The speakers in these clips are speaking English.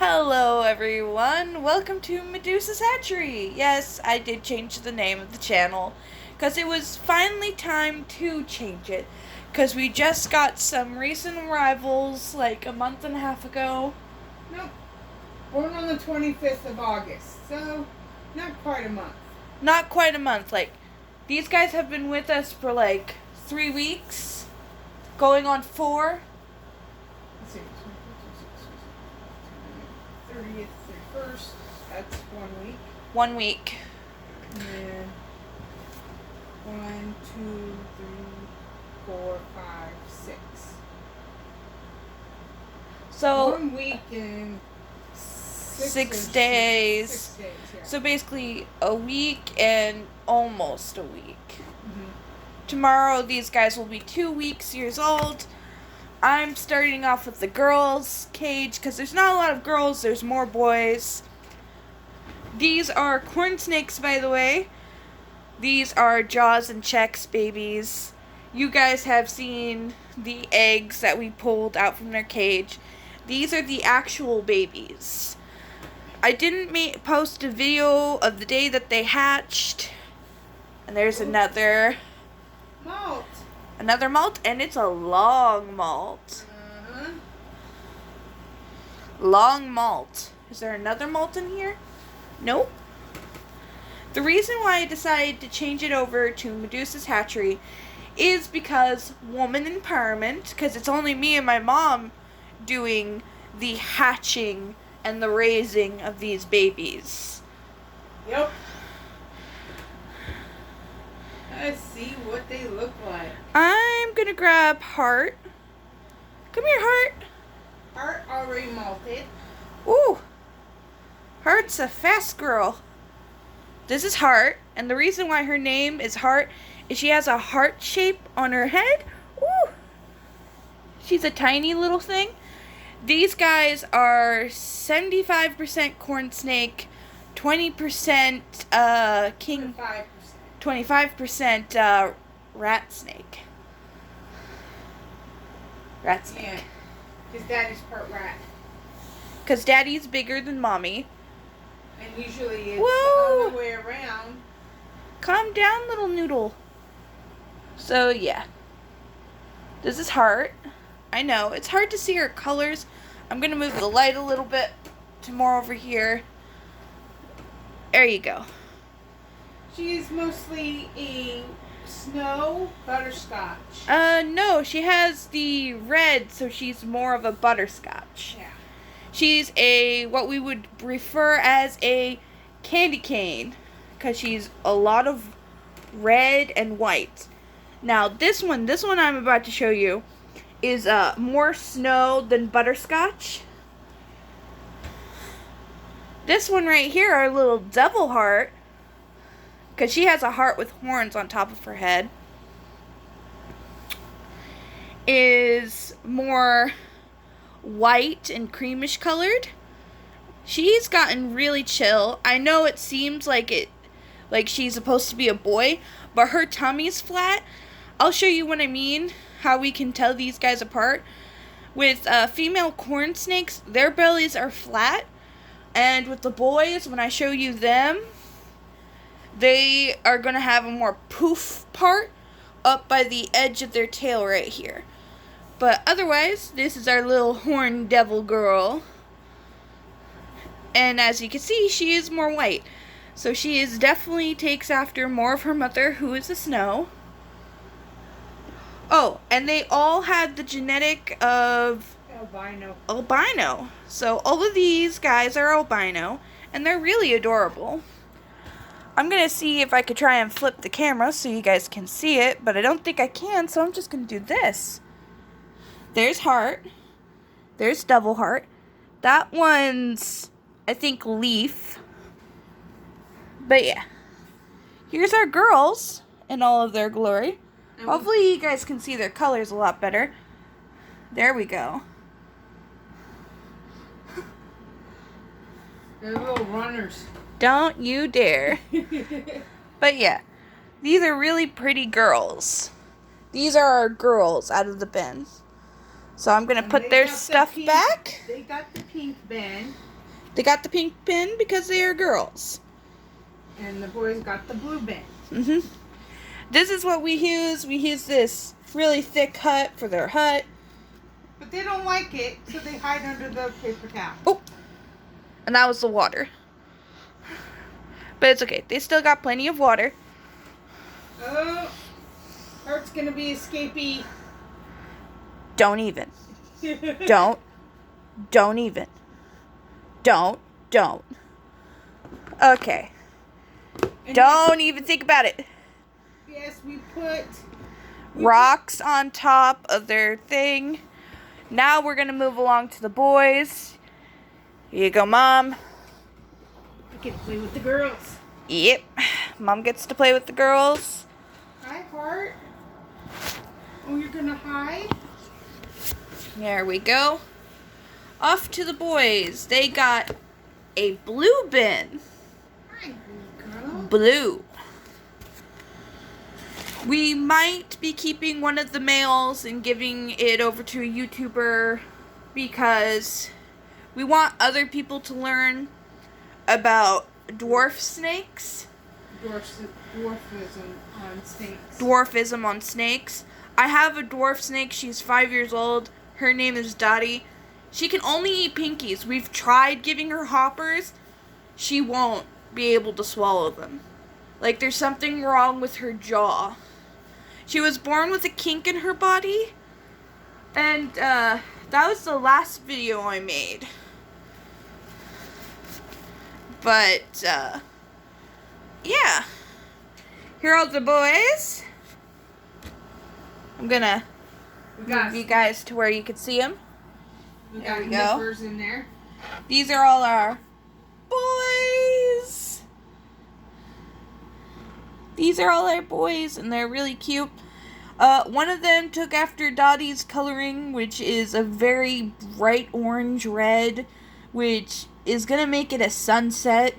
Hello everyone, welcome to Medusa's Hatchery. Yes, I did change the name of the channel because it was finally time to change it because we just got some recent arrivals like a month and a half ago. Nope, born on the 25th of August, so not quite a month. Not quite a month, these guys have been with us for 3 weeks, going on 4. Let's see, 30th, 31st, that's 1 week. 1 week. And then 1, 2, 3, 4, 5, 6. So 1 week and 6 days. 6 days, yeah. So basically a week and almost a week. Mm-hmm. Tomorrow these guys will be 2 years old. I'm starting off with the girls' cage because there's not a lot of girls, there's more boys. These are corn snakes, by the way. These are Jaws and Chex babies. You guys have seen the eggs that we pulled out from their cage. These are the actual babies. I didn't post a video of the day that they hatched. And there's another Malt. molt, and it's a long molt. Uh-huh. Long molt. Is there another molt in here? Nope. The reason why I decided to change it over to Medusa's Hatchery is because woman empowerment, because it's only me and my mom doing the hatching and the raising of these babies. Yep. Let's see what they look like. I'm gonna grab Heart. Come here, Heart. Heart already malted. Ooh. Heart's a fast girl. This is Heart, and the reason why her name is Heart is she has a heart shape on her head. Ooh. She's a tiny little thing. These guys are 75% corn snake, 20% king, 25% rat snake. Rat snake. Yeah, because daddy's part rat. Because daddy's bigger than mommy. And usually it's Whoa. the other way around. Calm down, little noodle. So, yeah. This is Heart. I know, it's hard to see her colors. I'm going to move the light a little bit to more over here. There you go. She's mostly a snow butterscotch. No, she has the red, so she's more of a butterscotch. Yeah. She's what we would refer as a candy cane, because she's a lot of red and white. Now, this one I'm about to show you is more snow than butterscotch. This one right here, our little devil heart, because she has a heart with horns on top of her head, is more white and creamish colored. She's gotten really chill. I know it seems like she's supposed to be a boy, but her tummy's flat. I'll show you what I mean, how we can tell these guys apart. With female corn snakes, their bellies are flat, and with the boys, when I show you them, they are going to have a more poof part up by the edge of their tail right here. But otherwise, this is our little horned devil girl. And as you can see, she is more white. So she is definitely takes after more of her mother, who is a snow. Oh, and they all had the genetic of albino. So all of these guys are albino, and they're really adorable. I'm going to see if I could try and flip the camera so you guys can see it, but I don't think I can, so I'm just going to do this. There's Heart. There's Devil Heart. That one's, I think, Leaf. But yeah. Here's our girls in all of their glory. Hopefully you guys can see their colors a lot better. There we go. They're little runners. Don't you dare. But yeah, these are really pretty girls. These are our girls out of the bin. So I'm going to put their stuff back. They got the pink band. They got the pink bin because they are girls. And the boys got the blue bin. Mm-hmm. This is what we use. We use this really thick hut for their hut. But they don't like it, so they hide under the paper towel. Oh, and that was the water. But it's okay. They still got plenty of water. Oh, Heart's gonna be escapee. Don't even. Don't even. Don't. Okay. And Don't even think about it. yes, we put Rocks on top of their thing. Now we're going to move along to the boys. Here you go, Mom. I get to play with the girls. Yep. Mom gets to play with the girls. Hi, Heart. Oh, you're gonna hide? There we go. Off to the boys. They got a blue bin. Hi, girl. Blue. We might be keeping one of the males and giving it over to a YouTuber because we want other people to learn about dwarf snakes. Dwarfism on snakes. Dwarfism on snakes. I have a dwarf snake. She's 5 years old. Her name is Dottie. She can only eat pinkies. We've tried giving her hoppers. She won't be able to swallow them. Like, there's something wrong with her jaw. She was born with a kink in her body. And, that was the last video I made. But, yeah. Here are the boys. I'm gonna move you guys to where you can see them. We There got we go. nippers in there. These are all our boys. These are all our boys, and they're really cute. One of them took after Dottie's coloring, which is a very bright orange red, which is gonna make it a sunset,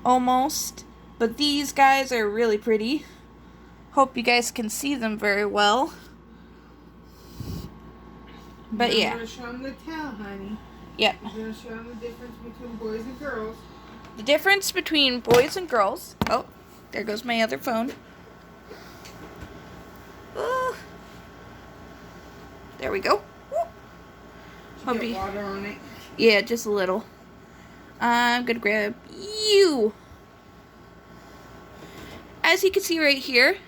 almost. But these guys are really pretty. Hope you guys can see them very well. But You're yeah. gonna show them the tail, honey. Yep. You're gonna show them the difference between boys and girls. The difference between boys and girls. Oh, there goes my other phone. Oh. There we go. I'll Get be- water on it. Yeah, just a little. I'm gonna grab you. As you can see right here.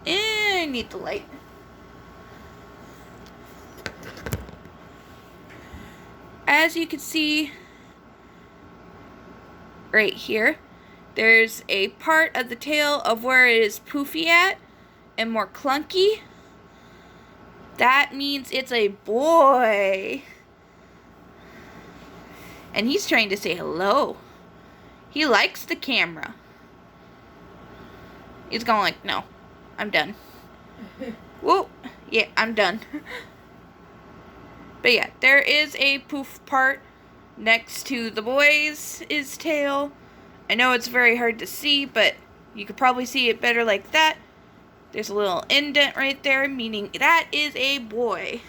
And I need the light. As you can see right here, there's a part of the tail of where it is poofy at and more clunky. That means it's a boy. And he's trying to say hello. He likes the camera. He's going like, no, I'm done. Whoa, yeah, I'm done. But yeah, there is a poof part next to the boy's tail. I know it's very hard to see, but you could probably see it better like that. There's a little indent right there, meaning that is a boy.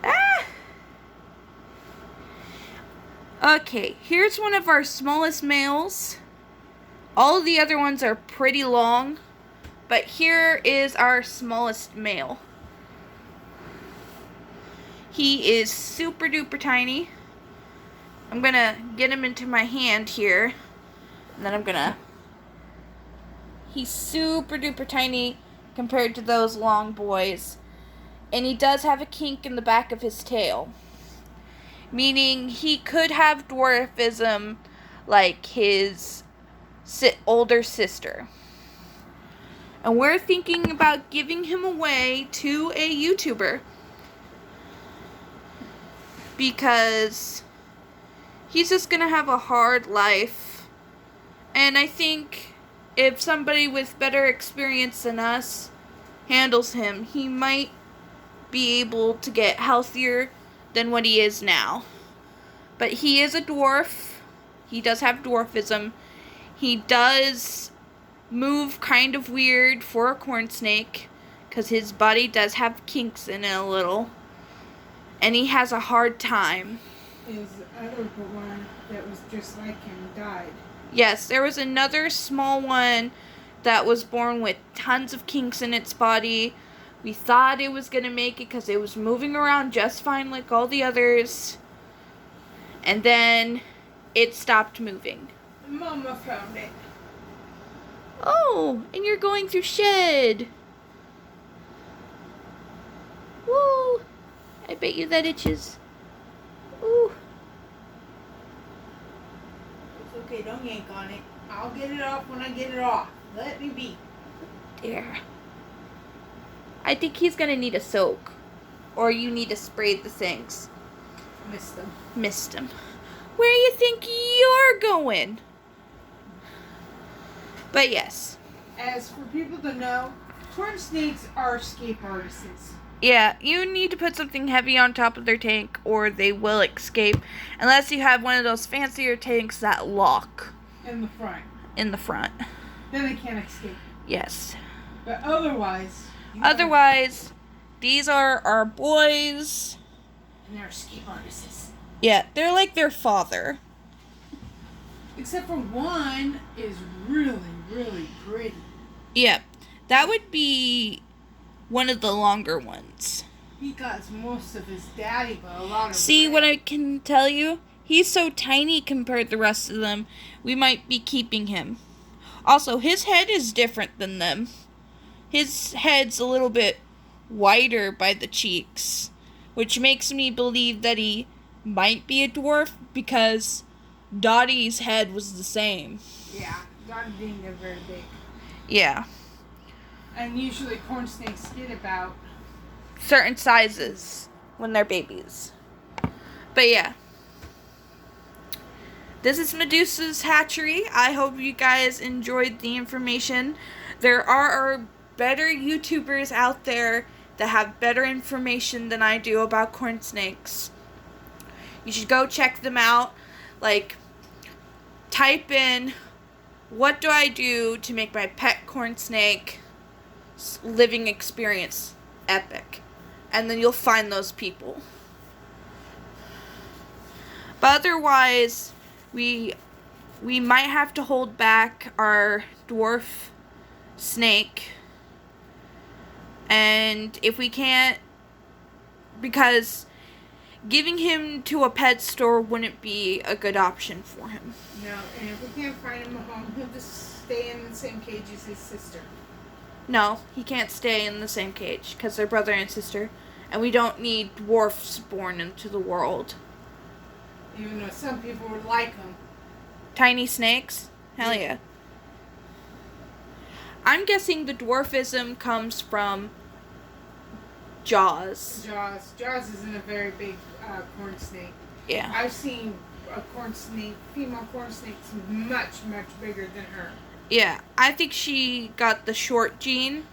Ah! Okay, here's one of our smallest males. All of the other ones are pretty long, but here is our smallest male. He is super duper tiny. I'm gonna get him into my hand here, and then he's super duper tiny compared to those long boys. And he does have a kink in the back of his tail, meaning he could have dwarfism like his older sister. And we're thinking about giving him away to a YouTuber because he's just gonna have a hard life. And I think if somebody with better experience than us handles him, he might be able to get healthier than what he is now. But he is a dwarf. He does have dwarfism. He does move kind of weird for a corn snake. because his body does have kinks in it a little, and he has a hard time. His other one that was just like him died. Yes, there was another small one that was born with tons of kinks in its body. We thought it was going to make it because it was moving around just fine like all the others. And then it stopped moving. Mama found it. Oh, and you're going through shed. Woo! I bet you that itches. Ooh. It's okay, don't yank on it. I'll get it off when I get it off. Let me be. There. I think he's gonna need a soak. Or you need to spray the things. Missed him. Where do you think you're going? But yes. As for people to know, corn snakes are escape artists. Yeah, you need to put something heavy on top of their tank or they will escape. Unless you have one of those fancier tanks that lock. In the front. In the front. Then they can't escape. Yes. But otherwise... These are our boys. And they're escape artists. Yeah, they're like their father. Except for one is really, really pretty. Yeah, that would be one of the longer ones. He got most of his daddy, but a lot of... See what I can tell you? He's so tiny compared to the rest of them. We might be keeping him. Also, his head is different than them. His head's a little bit wider by the cheeks, which makes me believe that he might be a dwarf because Dottie's head was the same. Yeah, Dottie didn't get very big. Yeah. And usually corn snakes get about certain sizes when they're babies. But yeah. This is Medusa's hatchery. I hope you guys enjoyed the information. There are better YouTubers out there that have better information than I do about corn snakes. You should go check them out. Like, type in, what do I do to make my pet corn snake living experience epic? And then you'll find those people. But otherwise, we might have to hold back our dwarf snake. And if we can't, because giving him to a pet store wouldn't be a good option for him. No, and if we can't find him a home, he'll just stay in the same cage as his sister. No, he can't stay in the same cage because they're brother and sister. And we don't need dwarfs born into the world. Even though some people would like them. Tiny snakes? Hell yeah. I'm guessing the dwarfism comes from Jaws. Jaws isn't a very big corn snake. Yeah. I've seen a corn snake, female corn snakes much, much bigger than her. Yeah, I think she got the short gene,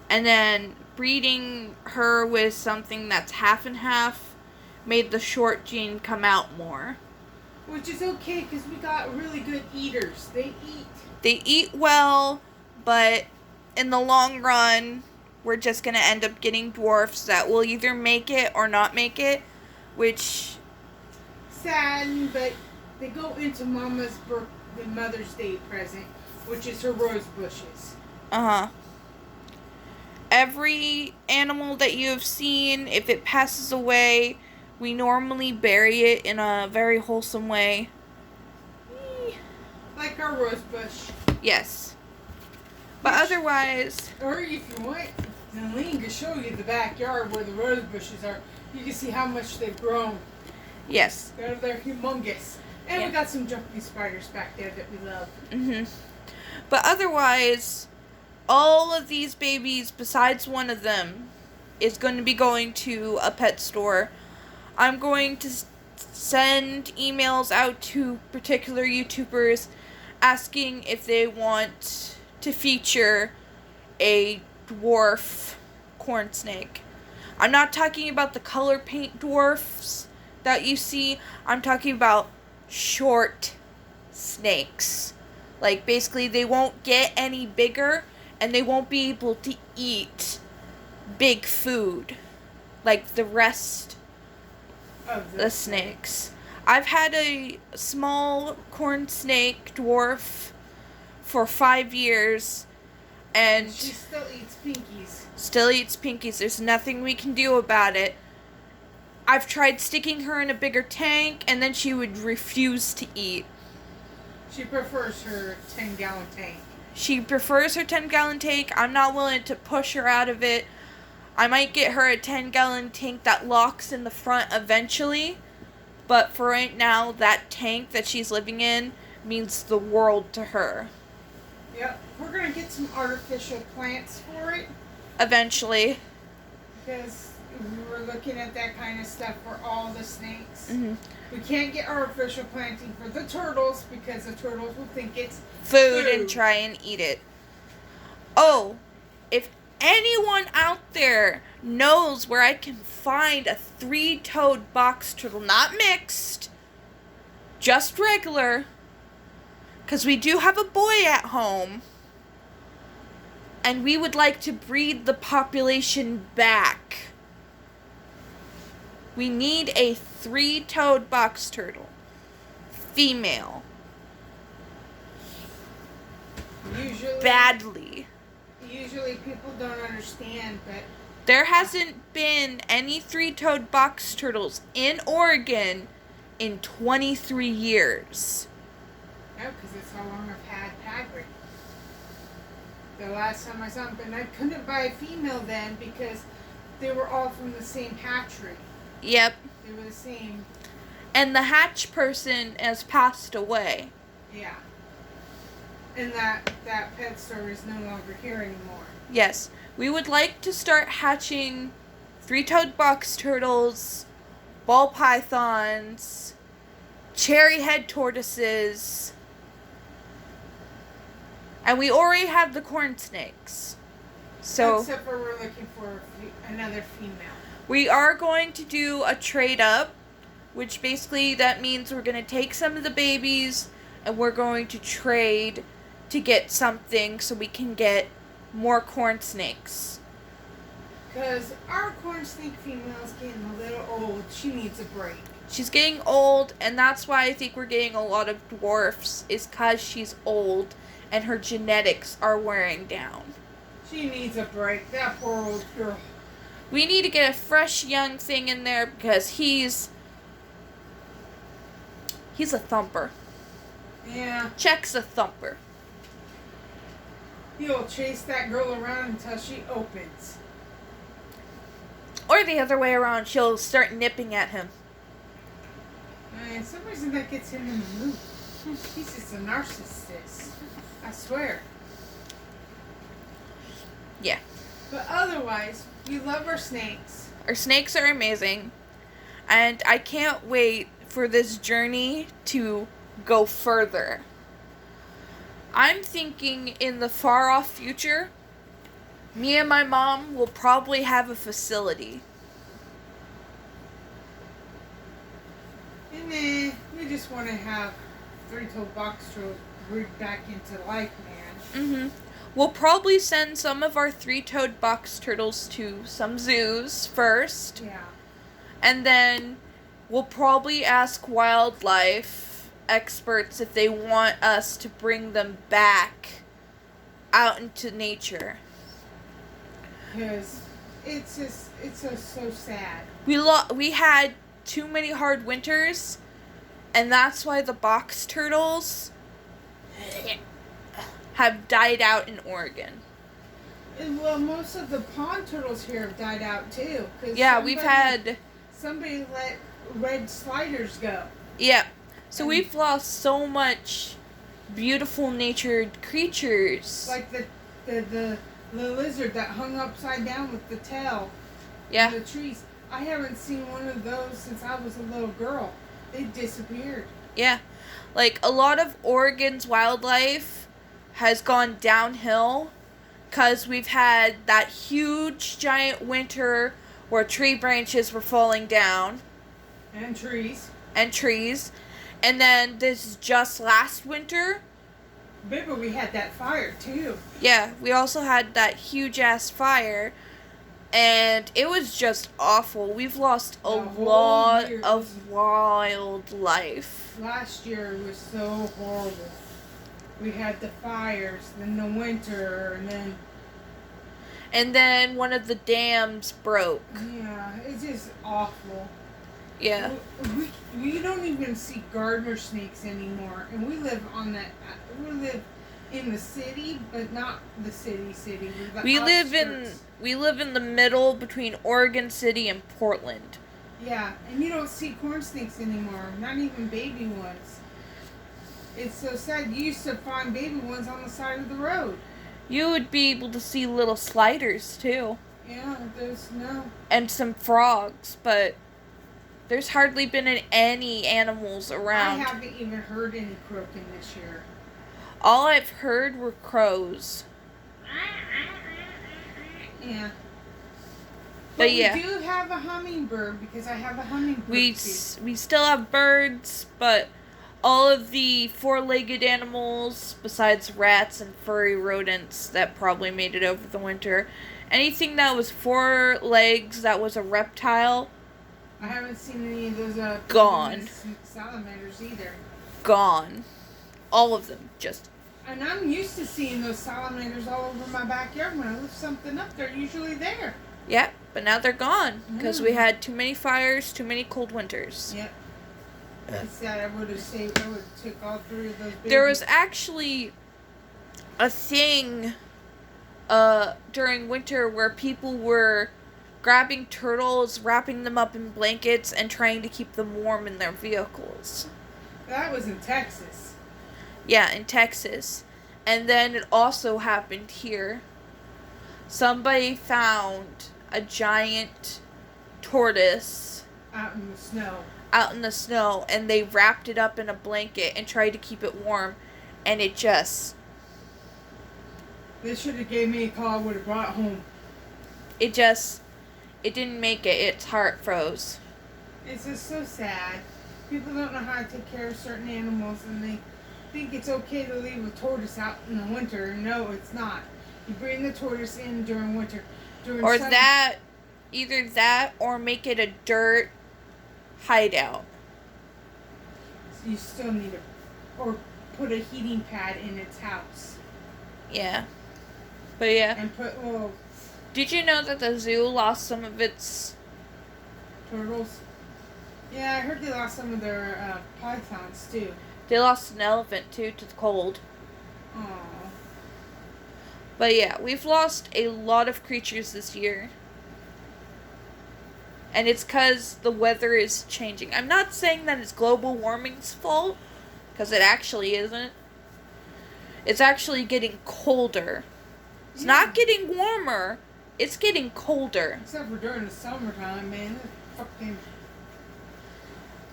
and then breeding her with something that's half and half made the short gene come out more. Which is okay, because we got really good eaters. They eat. They eat well, but in the long run, we're just going to end up getting dwarfs that will either make it or not make it, which... sad, but they go into Mama's the Mother's Day present, which is her rose bushes. Uh-huh. Every animal that you have seen, if it passes away, we normally bury it in a very wholesome way. Like our rose bush. Yes. But otherwise... Or if you want, Nalene can show you the backyard where the rose bushes are. You can see how much they've grown. Yes. They're humongous. And we got some jumping spiders back there that we love. Mm-hmm. But otherwise, all of these babies, besides one of them, is going to be going to a pet store. I'm going to send emails out to particular YouTubers asking if they want to feature a dwarf corn snake. I'm not talking about the color paint dwarfs that you see. I'm talking about short snakes. Like, basically, they won't get any bigger, and they won't be able to eat big food like the rest Of the snakes. I've had a small corn snake dwarf for 5 years, and she still eats pinkies. Still eats pinkies. There's nothing we can do about it. I've tried sticking her in a bigger tank, and then she would refuse to eat. She prefers her 10-gallon tank. She prefers her 10-gallon tank. I'm not willing to push her out of it. I might get her a 10-gallon tank that locks in the front eventually. But for right now, that tank that she's living in means the world to her. Yep. We're going to get some artificial plants for it. Eventually. Because we were looking at that kind of stuff for all the snakes. Mm-hmm. We can't get artificial planting for the turtles because the turtles will think it's Food and try and eat it. Oh, if anyone out there knows where I can find a 3-toed box turtle, not mixed, just regular, because we do have a boy at home, and we would like to breed the population back. We need a 3-toed box turtle. Female. Badly. Usually people don't understand, but there hasn't been any 3-toed box turtles in Oregon in 23 years. No, because it's how long I've had Hagrid. The last time I saw them, and I couldn't buy a female then because they were all from the same hatchery. Yep. They were the same. And the hatch person has passed away. Yeah. And that pet store is no longer here anymore. Yes. We would like to start hatching 3-toed box turtles, ball pythons, cherry head tortoises, and we already have the corn snakes. So except for we're looking for another female. We are going to do a trade up, which basically that means we're going to take some of the babies and we're going to trade to get something so we can get more corn snakes. Because our corn snake female is getting a little old. She needs a break. She's getting old, and that's why I think we're getting a lot of dwarfs, is because she's old and her genetics are wearing down. She needs a break. That poor old girl. We need to get a fresh young thing in there because he's a thumper. Yeah. Check's a thumper. He'll chase that girl around until she opens. Or the other way around, she'll start nipping at him. And some reason that gets him in the mood. He's just a narcissist. I swear. Yeah. But otherwise, we love our snakes. Our snakes are amazing. And I can't wait for this journey to go further. I'm thinking in the far off future, me and my mom will probably have a facility. And then we just want to have 3-toed box turtles breed back into life, man. Mm-hmm. We'll probably send some of our 3-toed box turtles to some zoos first. Yeah. And then we'll probably ask wildlife experts if they want us to bring them back out into nature. Because it's just so sad. We had too many hard winters, and that's why the box turtles have died out in Oregon. And well, most of the pond turtles here have died out too. Yeah, we've had... Somebody let red sliders go. Yeah. So we've lost so much beautiful natured creatures. Like the lizard that hung upside down with the tail. Yeah. In the trees. I haven't seen one of those since I was a little girl. They disappeared. Yeah. Like, a lot of Oregon's wildlife has gone downhill because we've had that huge, giant winter where tree branches were falling down. And trees. And then this just last winter. But we had that fire, too. Yeah, we also had that huge-ass fire. And it was just awful. We've lost a The whole lot year of wildlife. Last year was so horrible. We had the fires, then the winter, And then one of the dams broke. yeah, it's just awful. Yeah. We don't even see gardener snakes anymore, and we live on that. We live in the city, but not the city. We live outskirts. in the middle between Oregon City and Portland. Yeah, and you don't see corn snakes anymore. Not even baby ones. It's so sad. You used to find baby ones on the side of the road. You would be able to see little sliders too. Yeah, there's no. And some frogs, but there's hardly been any animals around. I haven't even heard any croaking this year. All I've heard were crows. Yeah. But We yeah. do have a hummingbird because I have a hummingbird. We too. we still have birds, but all of the four-legged animals, besides rats and furry rodents that probably made it over the winter, anything that was four legs that was a reptile, I haven't seen any of those Gone. salamanders either. gone. All of them, just And I'm used to seeing those salamanders all over my backyard. When I lift something up, they're usually there. yeah. But now they're gone because we had too many fires, too many cold winters. Yep. It's sad. I would have saved. I would have took all three of those. There was actually a thing during winter where people were grabbing turtles, wrapping them up in blankets, and trying to keep them warm in their vehicles. That was in Texas. Yeah, in Texas. And then it also happened here. Somebody found a giant tortoise Out in the snow. out in the snow, and they wrapped it up in a blanket and tried to keep it warm, and it just They should have gave me a call. I would have brought it home. it didn't make it. Its heart froze. It's just so sad. People don't know how to take care of certain animals, and they think it's okay to leave a tortoise out in the winter. No, it's not. You bring the tortoise in during winter. Or either that or make it a dirt hideout. You still need or put a heating pad in its house. Yeah. But yeah. And put little Did you know that the zoo lost some of its... turtles. Yeah, I heard they lost some of their pythons too. They lost an elephant too to the cold. Aww. But yeah, we've lost a lot of creatures this year. And it's because the weather is changing. I'm not saying that it's global warming's fault, because it actually isn't. It's actually getting colder. It's not getting warmer. It's getting colder. Except for during the summertime, man. Fucking.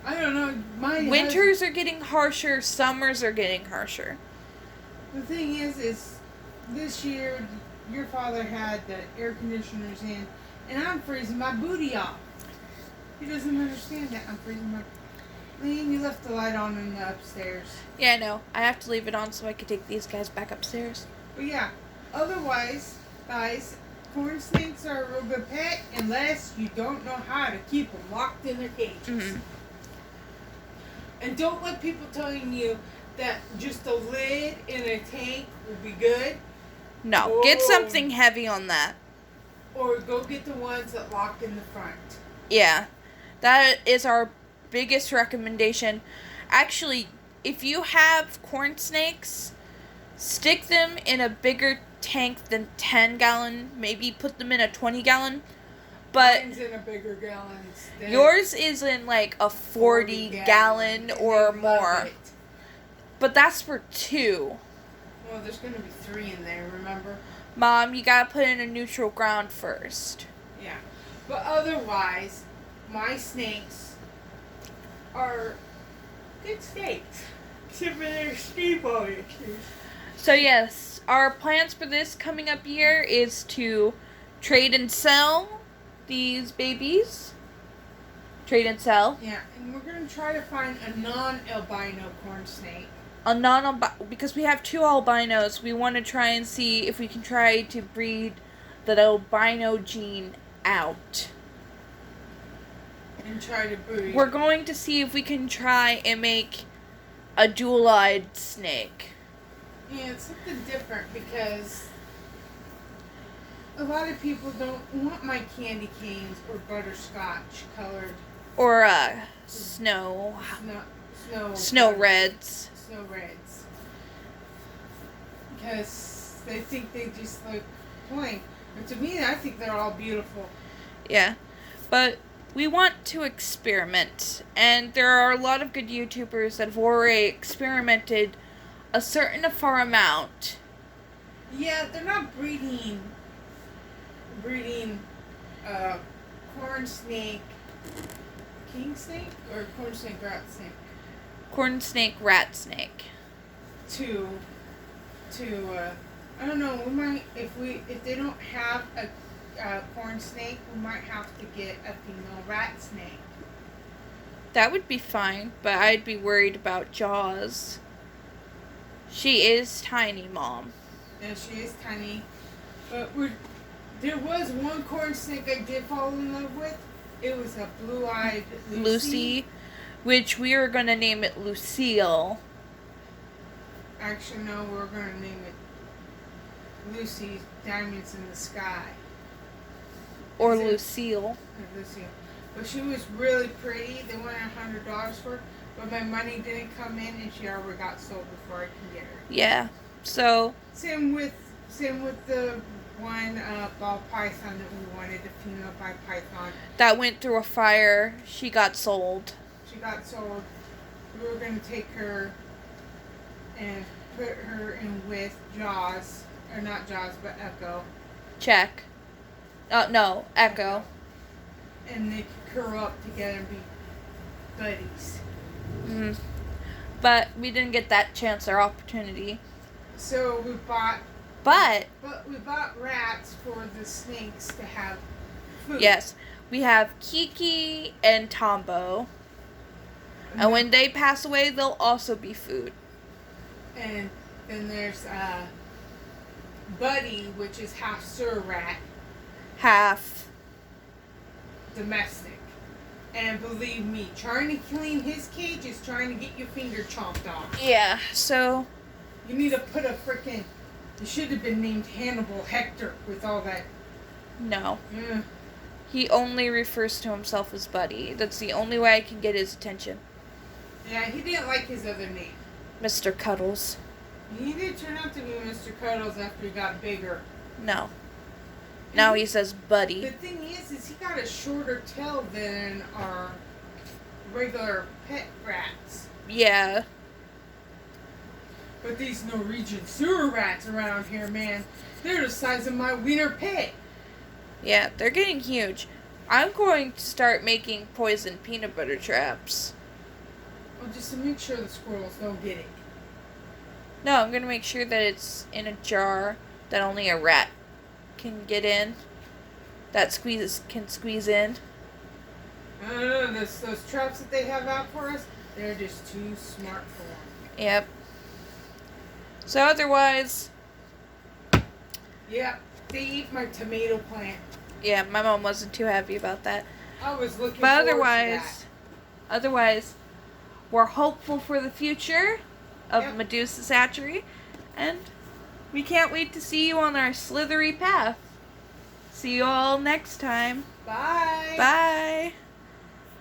I don't know. Winters are getting harsher. Summers are getting harsher. The thing is this year your father had the air conditioners in, and I'm freezing my booty off. He doesn't understand that I'm freezing my. Liam, you left the light on in the upstairs. Yeah, I know. I have to leave it on so I can take these guys back upstairs. But yeah, otherwise, guys, corn snakes are a real good pet unless you don't know how to keep them locked in their cages. Mm-hmm. And don't let people telling you that just a lid in a tank will be good. No, get something heavy on that. Or go get the ones that lock in the front. Yeah, that is our biggest recommendation. Actually, if you have corn snakes, stick them in a bigger tank than 10-gallon. Maybe put them in a 20-gallon. But Mine's in a bigger gallon instead. yours is in like a 40-gallon or more. It. But that's for 2. Well, there's going to be 3 in there, remember? Mom, you gotta put in a neutral ground first. Yeah. But otherwise, my snakes are good snakes. Except for their steam issues. So yes, our plans for this coming up year is to trade and sell these babies. Trade and sell. Yeah, and we're going to try to find a non-albino corn snake. Because we have 2 albinos, we want to try and see if we can try to breed the albino gene out. And try to breed. We're going to see if we can try and make a dual-eyed snake. Yeah, it's something different because a lot of people don't want my candy canes or butterscotch colored Or snow reds. Snow reds. Because they think they just look plain. But to me, I think they're all beautiful. Yeah. But we want to experiment. And there are a lot of good YouTubers that have already experimented a certain far amount. Yeah, they're not breeding corn snake, king snake, or corn snake, rat snake. Corn snake, rat snake. To I don't know. We might if they don't have a corn snake, we might have to get a female rat snake. That would be fine, but I'd be worried about Jaws. She is tiny, Mom. Yeah, she is tiny, but there was one corn snake I did fall in love with. It was a blue-eyed Lucy, which we are going to name it Lucille. Actually, no, we're going to name it Lucy Diamonds in the Sky. Or Lucille. Lucille. But she was really pretty. They wanted $100 for her, but my money didn't come in, and she already got sold before I can get her. Yeah. So. Same with the one ball python that we wanted, the female ball python. That went through a fire. She got sold. She got sold. We were going to take her and put her in with Jaws, or not Jaws, but Echo. Check. No, Echo. And they could curl up together and be buddies. Mm. But we didn't get that chance or opportunity. So we bought. But we bought rats for the snakes to have food. Yes, we have Kiki and Tombo. And when they pass away, they'll also be food. And then there's Buddy, which is half Sur rat, half domestic. And believe me, trying to clean his cage is trying to get your finger chomped off. Yeah, so you need to put a freaking. You should have been named Hannibal Hector with all that. No. Yeah. He only refers to himself as Buddy. That's the only way I can get his attention. Yeah, he didn't like his other name. Mr. Cuddles. He did turn out to be Mr. Cuddles after he got bigger. No. Now he says Buddy. The thing is he got a shorter tail than our regular pet rats. Yeah. But these Norwegian sewer rats around here, man, they're the size of my wiener pit. Yeah, they're getting huge. I'm going to start making poison peanut butter traps. Well, just to make sure the squirrels don't get it. No, I'm going to make sure that it's in a jar that only a rat can get in. That can squeeze in. I don't know, those traps that they have out for us, they're just too smart for them. Yep. So otherwise... Yep, they eat my tomato plant. Yeah, my mom wasn't too happy about that. I was looking but forward to that. Otherwise, we're hopeful for the future of Yep. Medusa's hatchery, and we can't wait to see you on our slithery path. See you all next time. Bye. Bye.